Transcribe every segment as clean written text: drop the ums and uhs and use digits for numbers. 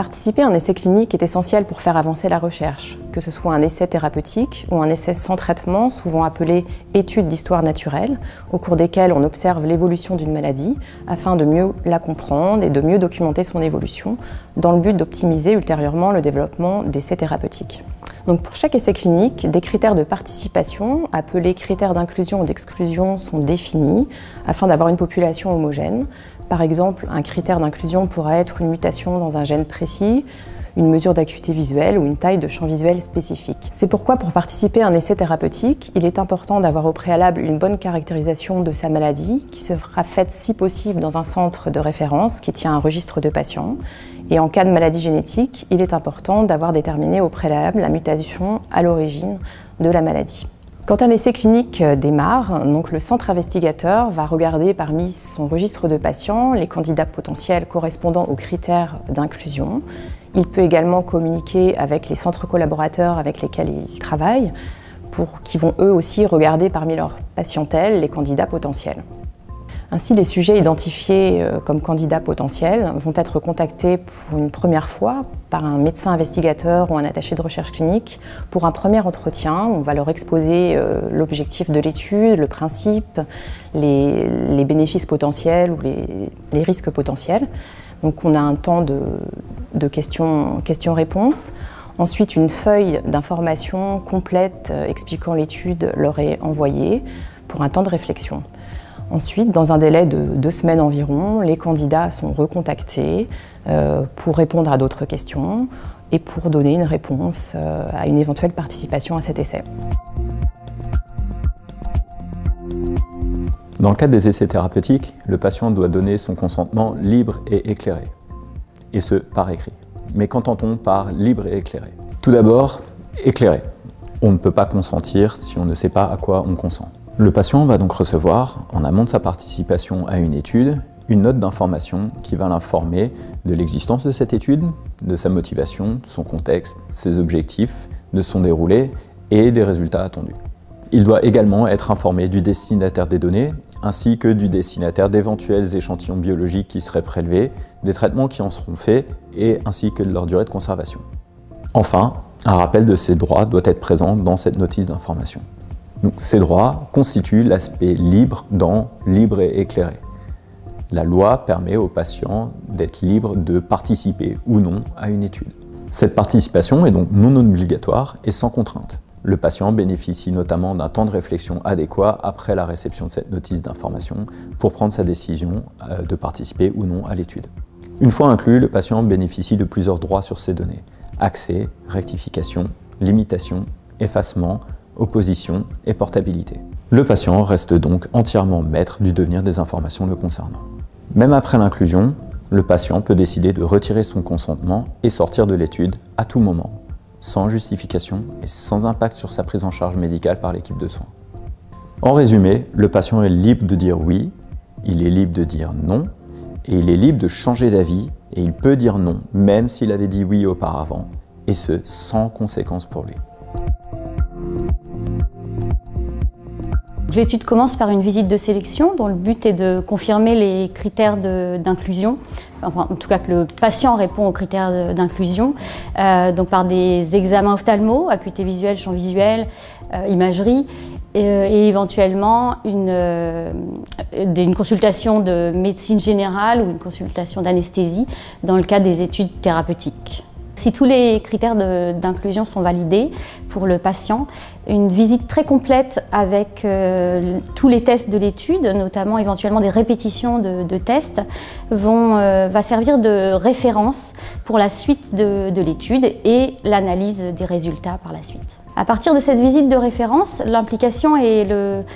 Participer à un essai clinique est essentiel pour faire avancer la recherche, que ce soit un essai thérapeutique ou un essai sans traitement, souvent appelé étude d'histoire naturelle, au cours desquelles on observe l'évolution d'une maladie afin de mieux la comprendre et de mieux documenter son évolution, dans le but d'optimiser ultérieurement le développement d'essais thérapeutiques. Donc pour chaque essai clinique, des critères de participation, appelés critères d'inclusion ou d'exclusion, sont définis afin d'avoir une population homogène. Par exemple, un critère d'inclusion pourrait être une mutation dans un gène précis, une mesure d'acuité visuelle ou une taille de champ visuel spécifique. C'est pourquoi, pour participer à un essai thérapeutique, il est important d'avoir au préalable une bonne caractérisation de sa maladie, qui sera faite si possible dans un centre de référence qui tient un registre de patients. Et en cas de maladie génétique, il est important d'avoir déterminé au préalable la mutation à l'origine de la maladie. Quand un essai clinique démarre, donc le centre investigateur va regarder parmi son registre de patients les candidats potentiels correspondant aux critères d'inclusion. Il peut également communiquer avec les centres collaborateurs avec lesquels il travaille, qui vont eux aussi regarder parmi leur patientèle les candidats potentiels. Ainsi, les sujets identifiés comme candidats potentiels vont être contactés pour une première fois par un médecin investigateur ou un attaché de recherche clinique pour un premier entretien. On va leur exposer l'objectif de l'étude, le principe, les bénéfices potentiels ou les risques potentiels. Donc on a un temps de questions-réponses. Ensuite, une feuille d'information complète expliquant l'étude leur est envoyée pour un temps de réflexion. Ensuite, dans un délai de 2 semaines environ, les candidats sont recontactés pour répondre à d'autres questions et pour donner une réponse à une éventuelle participation à cet essai. Dans le cadre des essais thérapeutiques, le patient doit donner son consentement libre et éclairé, et ce, par écrit. Mais qu'entend-on par libre et éclairé? Tout d'abord, éclairé. On ne peut pas consentir si on ne sait pas à quoi on consent. Le patient va donc recevoir, en amont de sa participation à une étude, une note d'information qui va l'informer de l'existence de cette étude, de sa motivation, de son contexte, ses objectifs, de son déroulé et des résultats attendus. Il doit également être informé du destinataire des données, ainsi que du destinataire d'éventuels échantillons biologiques qui seraient prélevés, des traitements qui en seront faits, et ainsi que de leur durée de conservation. Enfin, un rappel de ces droits doit être présent dans cette notice d'information. Donc, ces droits constituent l'aspect libre dans libre et éclairé. La loi permet aux patients d'être libres de participer ou non à une étude. Cette participation est donc non obligatoire et sans contrainte. Le patient bénéficie notamment d'un temps de réflexion adéquat après la réception de cette notice d'information pour prendre sa décision de participer ou non à l'étude. Une fois inclus, le patient bénéficie de plusieurs droits sur ces données: accès, rectification, limitation, effacement, opposition et portabilité. Le patient reste donc entièrement maître du devenir des informations le concernant. Même après l'inclusion, le patient peut décider de retirer son consentement et sortir de l'étude à tout moment, sans justification et sans impact sur sa prise en charge médicale par l'équipe de soins. En résumé, le patient est libre de dire oui, il est libre de dire non, et il est libre de changer d'avis, et il peut dire non, même s'il avait dit oui auparavant, et ce, sans conséquence pour lui. L'étude commence par une visite de sélection dont le but est de confirmer les critères d'inclusion, enfin, en tout cas que le patient répond aux critères d'inclusion, donc par des examens ophtalmo, acuité visuelle, champ visuel, imagerie, et éventuellement une consultation de médecine générale ou une consultation d'anesthésie dans le cadre des études thérapeutiques. Si tous les critères d'inclusion sont validés pour le patient, une visite très complète avec tous les tests de l'étude, notamment éventuellement des répétitions de tests, va servir de référence pour la suite de l'étude et l'analyse des résultats par la suite. À partir de cette visite de référence, l'implication et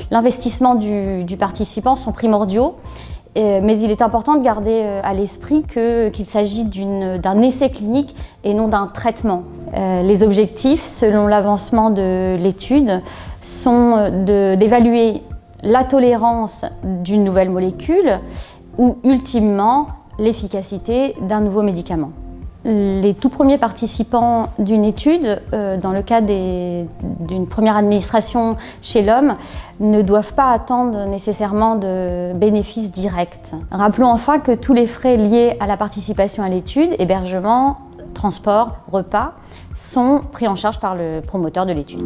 l'investissement du participant sont primordiaux. Mais il est important de garder à l'esprit qu'il s'agit d'un essai clinique et non d'un traitement. Les objectifs, selon l'avancement de l'étude, sont d'évaluer la tolérance d'une nouvelle molécule ou, ultimement, l'efficacité d'un nouveau médicament. Les tout premiers participants d'une étude, dans le cas d'une première administration chez l'homme, ne doivent pas attendre nécessairement de bénéfices directs. Rappelons enfin que tous les frais liés à la participation à l'étude, hébergement, transport, repas, sont pris en charge par le promoteur de l'étude.